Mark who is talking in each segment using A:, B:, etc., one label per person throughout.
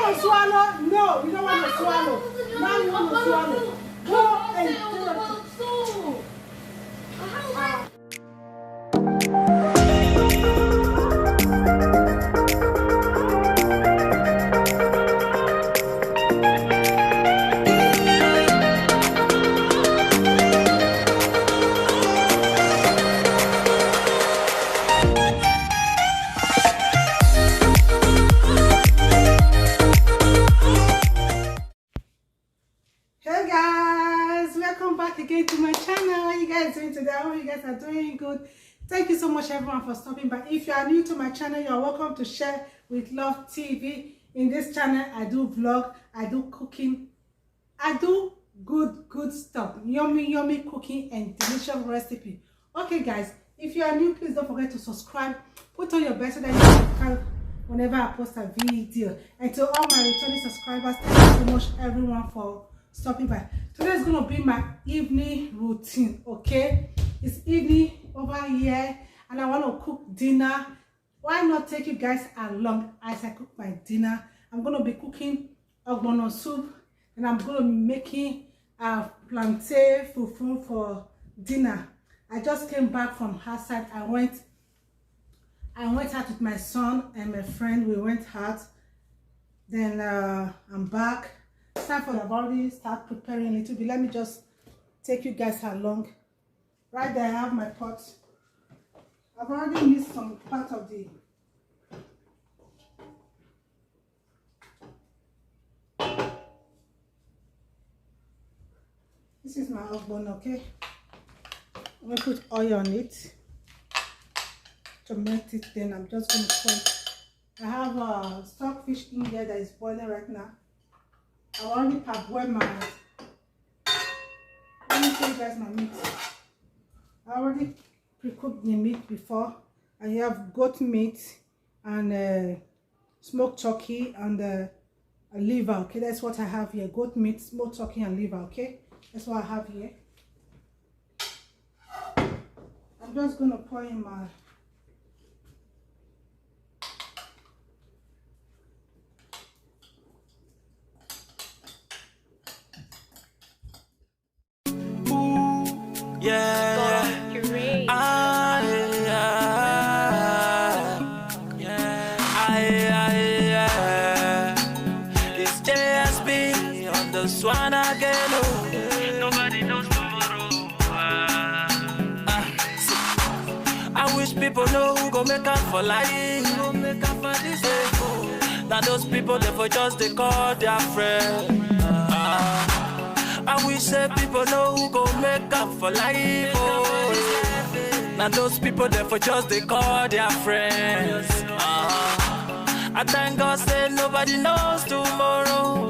A: want to swallow? No, you don't want to swallow. Now you want to swallow. Go and do it. Again to my channel. How are you guys doing today? I hope you guys are doing good. Thank you so much everyone for stopping by. If you are new to my channel, you are welcome to Share with Love TV. In this channel I do vlog, I do cooking, I do good stuff, yummy cooking and delicious recipe. Okay guys, if you are new, please don't forget to subscribe, put on your bell so that you can subscribe whenever I post a video. And to all my returning subscribers, thank you so much everyone for stopping by. Today is going to be my evening routine. Okay, it's evening over here and I want to cook dinner. Why not take you guys along as I cook my dinner? I'm going to be cooking ogbono soup and I'm going to be making a plantain fufu for dinner. I just came back from outside. I went out with my son and my friend. We went out, then I'm back. It's time for the body, start preparing a little bit. Let me just take you guys along. Right there I have my pot. I've already mixed some part of the this is my ogbono, okay? I'm gonna put oil on it to make it. Then I'm just gonna put, I have a stockfish in here that is boiling right now. I already parboiled my, let me show you guys my meat. I already pre-cooked the meat before. I have goat meat and smoked turkey and a liver. Okay, that's what I have here. Goat meat, smoked turkey and liver. Okay, that's what I have here. I'm just gonna pour in my
B: It's JSB on the swan again. Nobody knows tomorrow. I wish people know who go make up for life. Who make up for this day. Now those people they for just they call their friend. I wish that people know who go make up for life. Oh. Now those people there for just they call their friends. I thank God say nobody knows tomorrow.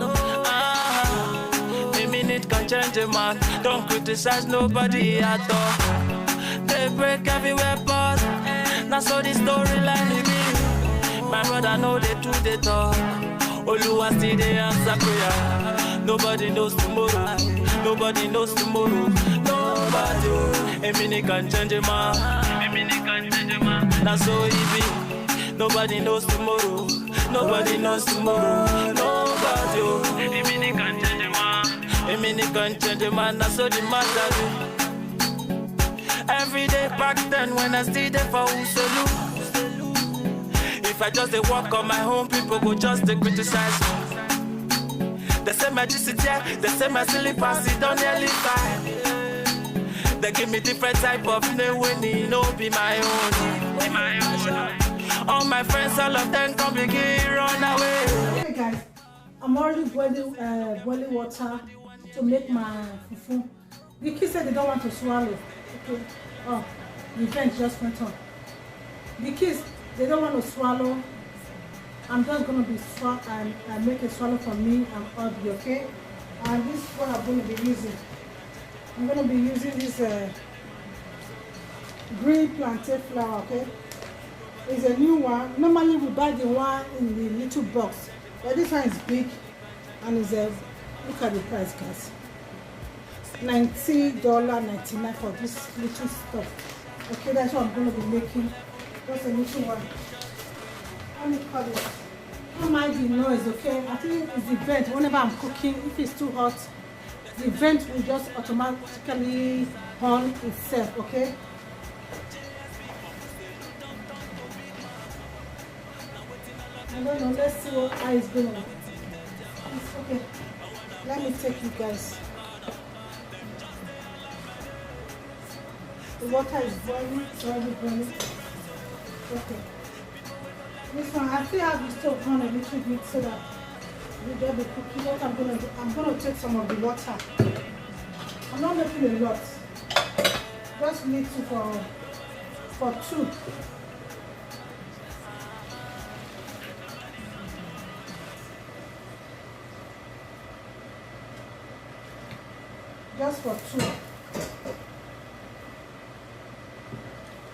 B: A minute can change a man. Don't criticize nobody at all. They break everywhere but now so the storyline is me. My brother know they do the talk. Oluwa still they answer prayer. Nobody knows tomorrow. Nobody knows tomorrow. Nobody. A minute can change a man. A minute can change a man. That's so easy. Nobody knows tomorrow. Nobody knows tomorrow. Nobody. A minute can change a man. A minute can change a man. That's so the matter. Every day back then when I stayed there for Uselu. If I just walk on my own, people go just criticize me. They say my GCT, they say my silly pass it don't nearly fine. They give me different type of name when it no be my own. All my friends, all of them come begin run away.
A: Hey guys, I'm already boiling water to make my fufu. The kids said they don't want to swallow. Okay. Oh, the vent just went on. The kids, they don't want to swallow. I'm just going to be and make a swallow for me and Audrey, okay? And this is what I'm going to be using. I'm going to be using this green plantain flour, okay? It's a new one. Normally we buy the one in the little box, but this one is big and it's a, look at the price guys. $90.99 for this little stuff. Okay, that's what I'm going to be making. Just a little one. Let me cut it. Oh my mind the noise, okay? I think it's the vent. Whenever I'm cooking, if it's too hot, the vent will just automatically on itself, okay? I don't know, let's see what how it's gonna. It's okay. Let me take you guys. The water is boiling, it's already boiling. Okay. This one, I still have the stove on a little bit so that we get the cookie. What I'm gonna do, I'm gonna take some of the water. I'm not making a lot. Just little for two. Just for two.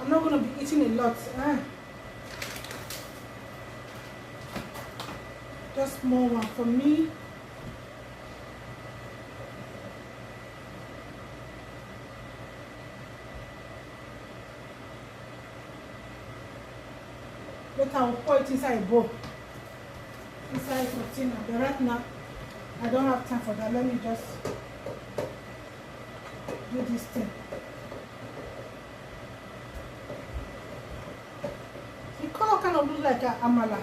A: I'm not gonna be eating a lot. Just more one for me. Later I'll pour it inside a bowl. Inside a container. But right now, I don't have time for that. Let me just do this thing. The color kind of looks like an amala.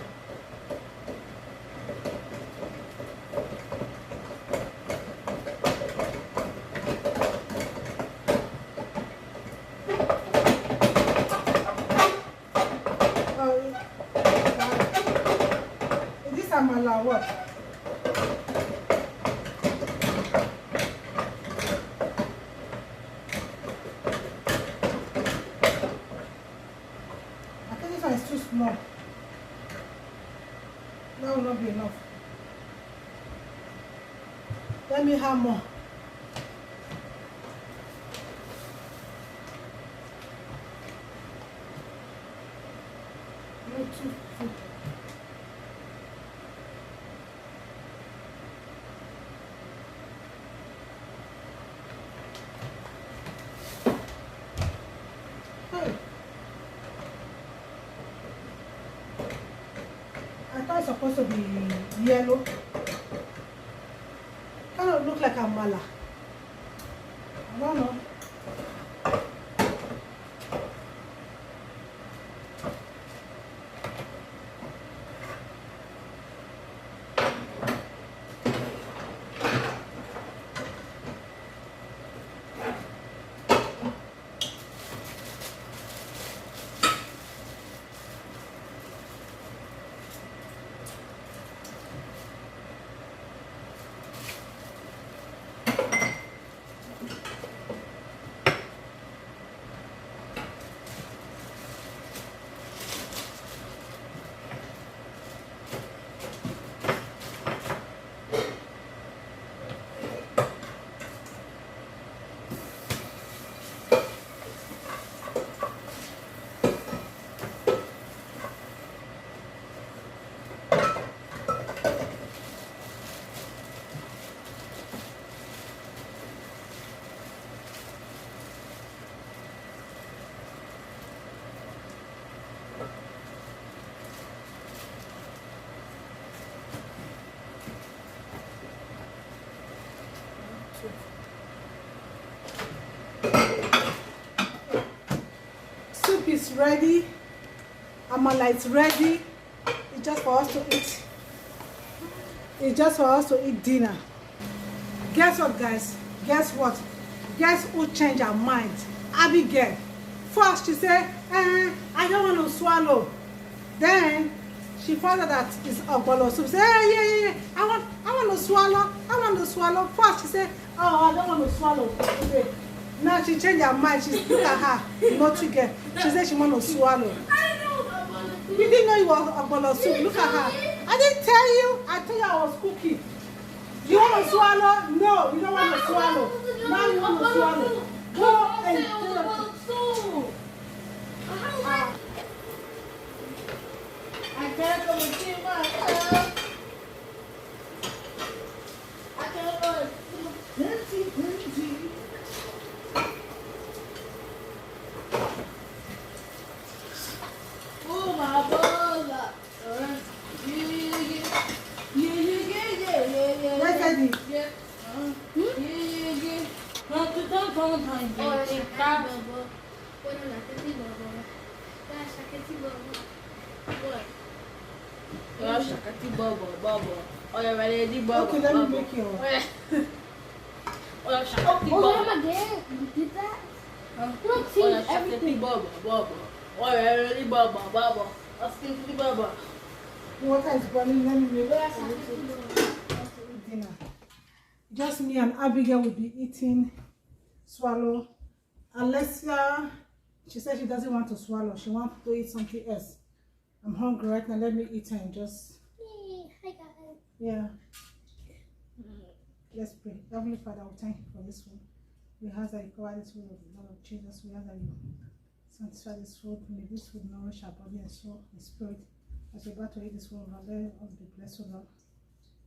A: Is this amala what? I think this one is too small. That will not be enough. Let me have more. Not too full. Hey. I thought it's supposed to be yellow. Kind of look like a mala. I don't know. Soup is ready. Amala is ready. It's just for us to eat. It's just for us to eat dinner. Guess what, guys? Guess what? Guess who changed her mind? Abigail. First she said, I don't want to swallow. Then she found out that it's ogbono soup. She said, yeah. I want to swallow. I want to swallow. First she said, oh, I don't want to swallow. Okay. Now she changed her mind. She's look at her. Not to get. She said she want to swallow. You didn't know it was ogbono soup. Look at her. I didn't tell you. I told you I was cooking. You want to swallow? No, you don't want to swallow. Now you want to swallow. Go and do it. I can't go and see my I can't go and see. Oh my God. Where's Eddie? Okay, let me make you. Water is boiling. Let me make dinner. Just me and Abigail will be eating. Swallow. Alessia, she said she doesn't want to swallow. She wants to eat something else. I'm hungry right now. Let me eat and just.
C: Hi guys.
A: Yeah. Let's pray. Heavenly Father, we thank you for this food. We ask that you cover this food with the blood of Jesus. We ask that you sanctify this food. May this food nourish our body and soul and spirit. As we're about to eat this food, Lord, let us be blessed, O Lord.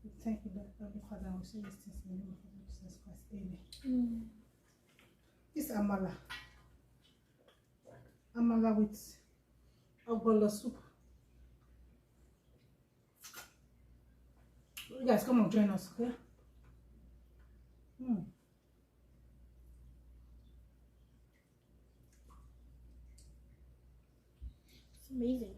A: We thank you, Lord, Heavenly Father, and we say these things in the name of the Lord Jesus Christ. Amen. This Amala. Amala with ogbono soup. You guys come and join us, okay?
C: It's amazing.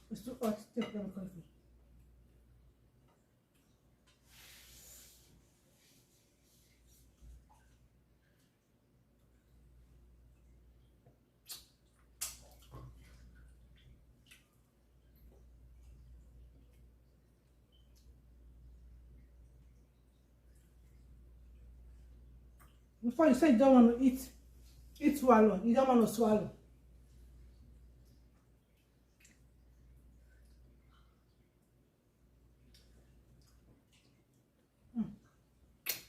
A: It's too hot. Take them coffee. Before you say you don't want to eat swallow. You don't want to swallow.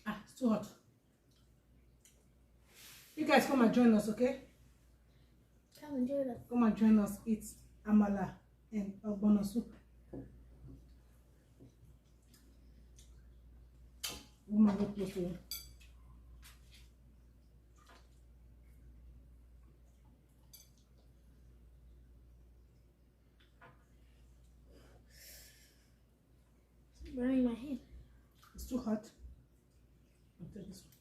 A: It's too hot. You guys come and join us, okay?
C: Come and join us.
A: Come and join us. Eat amala and ogbono soup. Woman, go close to you.
C: It's burning my hand.
A: It's too hot. I'll take this one.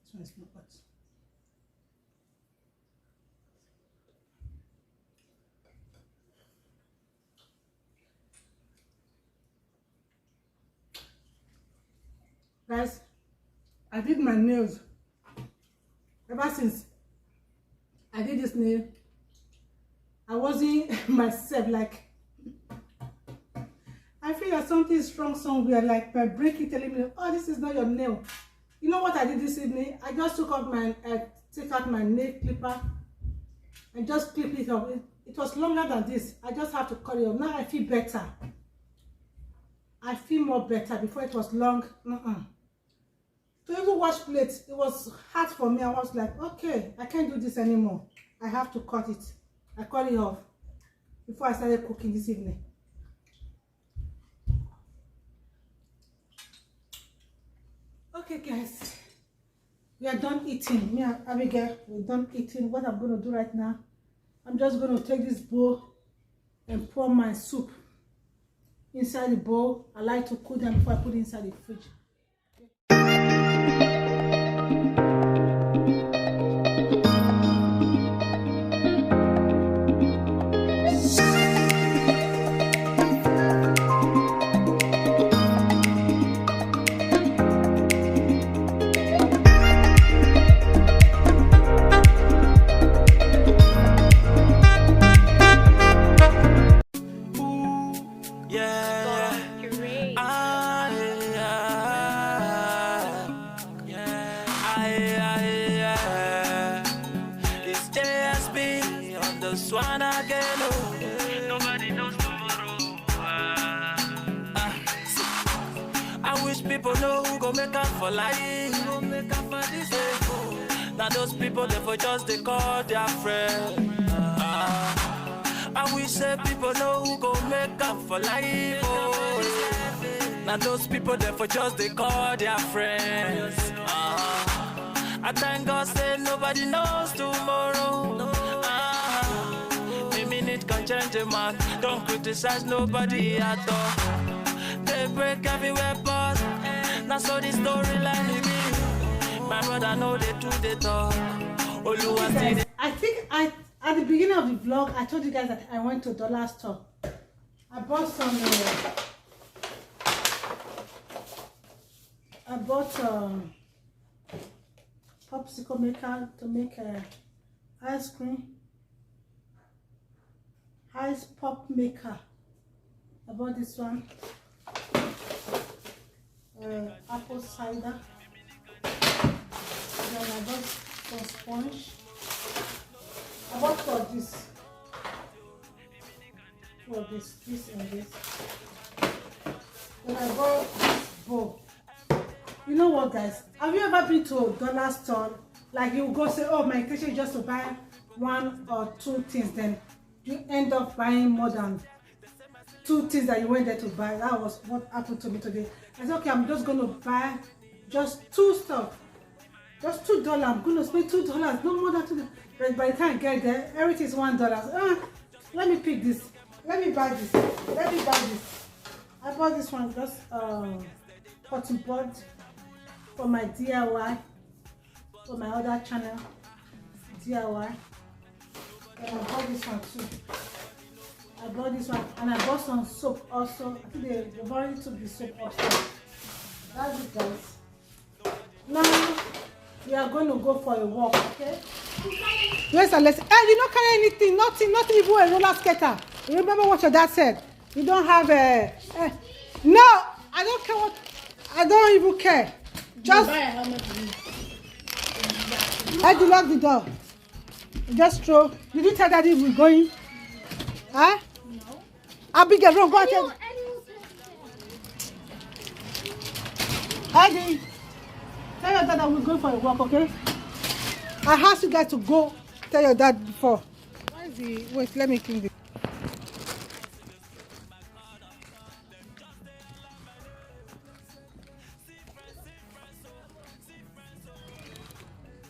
A: This one is not hot. Guys, I did my nails. Ever since I did this nail, I wasn't myself. Like, I feel like something is wrong somewhere. Like my brain telling me, "Oh, this is not your nail." You know what I did this evening? I just took out take out my nail clipper and just clip it up. It was longer than this. I just have to cut it off. Now I feel better. I feel more better. Before it was long. To even wash plates, it was hard for me. I was like, okay, I can't do this anymore. I have to cut it. I cut it off before I started cooking this evening. Okay, guys, we are done eating. Me and Abigail, we're done eating. What I'm going to do right now, I'm just going to take this bowl and pour my soup inside the bowl. I like to cool them before I put it inside the fridge.
B: One again, oh. Nobody knows tomorrow. I wish people know who go make up for life. Who go make up for this day. Now those people they for just they call their friend. I wish say people know who go make up for life. Oh. Now those people there for just they call their friends. I thank God say nobody knows tomorrow. A minute can change a man. Don't criticize nobody at all. They break everywhere, but that's how the storyline is. My brother know they do the talk.
A: Guys, I think at the beginning of the vlog I told you guys that I went to dollar store. I bought some popsicle maker to make ice cream. Ice pop maker. I bought this one. Apple cider. Then I bought some sponge. I bought for this and this. Then I bought this bowl. You know what, guys? Have you ever been to a dollar store? Like you go say, oh, my intention is just to buy one or two things, then you end up buying more than two things that you went there to buy. That was what happened to me today. I said, okay, I'm just going to buy just two stuff. Just $2. I'm going to spend $2. No more than $2. But by the time I get there, everything is $1. Let me pick this. Let me buy this. Let me buy this. I bought this one just cotton bud for my DIY, for my other channel DIY. And I bought this one too. I bought this one and I bought some soap also. I think they've already took the soap upstairs. That's it, guys. Now we are going to go for a walk, okay? Yes, and let's. Hey, you don't carry anything, nothing even a roller skater. You remember what your dad said? You don't have a. No, I don't care what. I don't even care. Just. I do lock the door. Just throw. Did you tell Daddy we're going? Huh?
C: No.
A: I'll be getting wrong. Go ahead. Eddie, tell your dad that we're going for a walk, okay? I asked you guys to go tell your dad before. Why is the. Wait, let me clean this.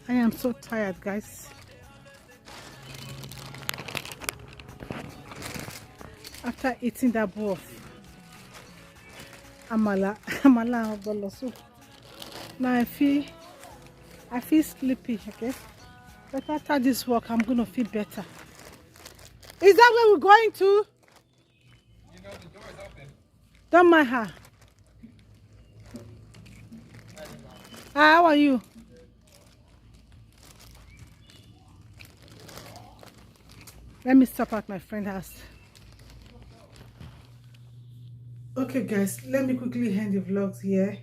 A: I am so tired, guys. After eating that bowl of Amala and ogbono soup, now I feel sleepy, okay? But after this walk, I'm gonna feel better. Is that where we're going to?
D: You know the door is open.
A: Don't mind her. How are you? Let me stop at my friend's house. Okay, guys, let me quickly end the vlogs here.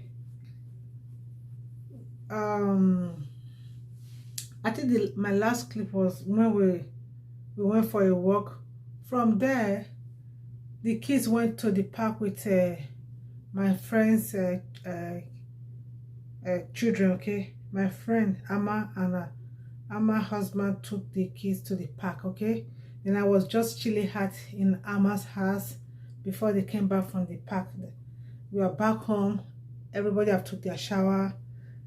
A: I think my last clip was when we went for a walk. From there, the kids went to the park with my friends' children. Okay, my friend Amma and Amma's husband took the kids to the park. Okay, and I was just chilling out in Amma's house before they came back from the park. We are back home. Everybody have took their shower.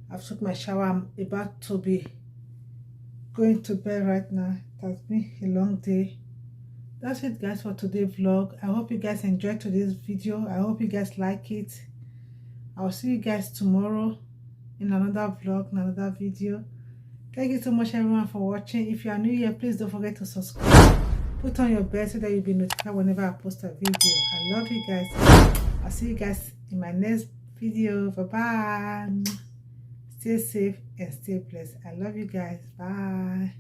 A: I've took my shower. I'm about to be going to bed right now. It has been a long day. That's it, guys, for today's vlog. I hope you guys enjoyed today's video. I hope you guys like it. I'll see you guys tomorrow in another vlog, in another video. Thank you so much, everyone, for watching. If you are new here, please don't forget to subscribe. Put on your bell so that you'll be notified whenever I post a video. I love you guys. I'll see you guys in my next video. Bye-bye. Stay safe and stay blessed. I love you guys. Bye.